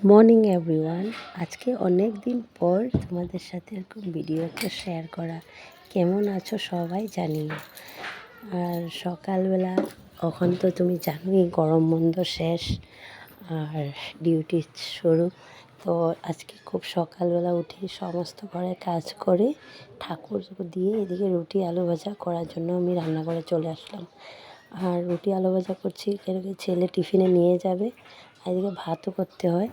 Morning everyone. আজকে অনেক দিন পর তোমাদের সাথে এরকম ভিডিও একটা শেয়ার করা। কেমন আছো সবাই জানিও। আর সকালবেলা এখন তো তুমি জানোই গরম বন্ধ শেষ আর ডিউটি শুরু। তো আজকে খুব সকালবেলা উঠে সমস্ত ঘরে কাজ করে ঠাকুর দিয়ে এদিকে রুটি আলু ভাজা করার জন্য আমি রান্নাঘরে চলে আসলাম। আর রুটি আলু ভাজা করছি কেন কি ছেলে টিফিনে নিয়ে যাবে, এদিকে ভাতও করতে হয়।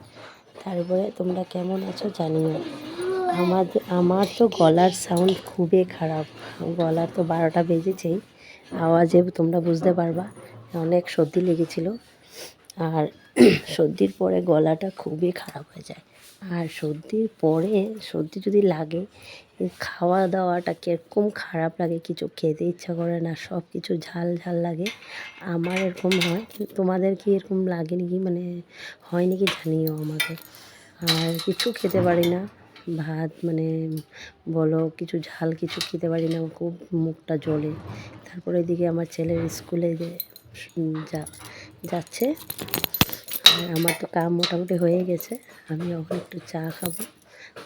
তারপরে তোমরা কেমন আছো জানিও। আমার তো গলার সাউন্ড খুবই খারাপ, গলা তো 12টা বেজেছেই, আওয়াজে তোমরা বুঝতে পারবা অনেক সর্দি লেগেছিল। আর সর্দির পরে গলাটা খুবই খারাপ হয়ে যায়। আর সর্দির পরে সর্দি যদি লাগে খাওয়া দাওয়াটা কীরকম খারাপ লাগে, কিছু খেতে ইচ্ছা করে না, সব কিছু ঝাল ঝাল লাগে। আমার এরকম হয়, তোমাদের কি এরকম লাগে নাকি, মানে হয় নাকি জানিও আমাকে। আর কিছু খেতে পারি না, ভাত মানে বলো কিছু ঝাল কিছু খেতে পারি না, খুব মুখটা জ্বলে। তারপরে এদিকে আমার ছেলের স্কুলে যাচ্ছে। আর আমার তো কাম মোটামুটি হয়ে গেছে, আমি এখন একটু চা খাবো,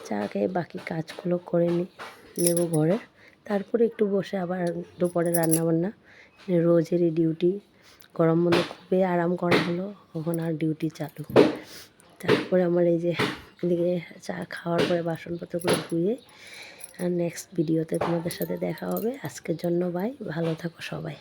চা খেয়ে বাকি কাজগুলো করে নেব ঘরে। তারপরে একটু বসে আবার দুপুরে রান্নাবান্না, রোজেরই ডিউটি। গরম বন্ধ খুবই আরাম করা হলো, এখন আর ডিউটি চালু। তারপরে আমার এই যে এদিকে চা খাওয়ার পরে বাসনপত্রগুলো ধুয়ে আর নেক্সট ভিডিওতে তোমাদের সাথে দেখা হবে। আজকের জন্য বাই, ভালো থাকো সবাই।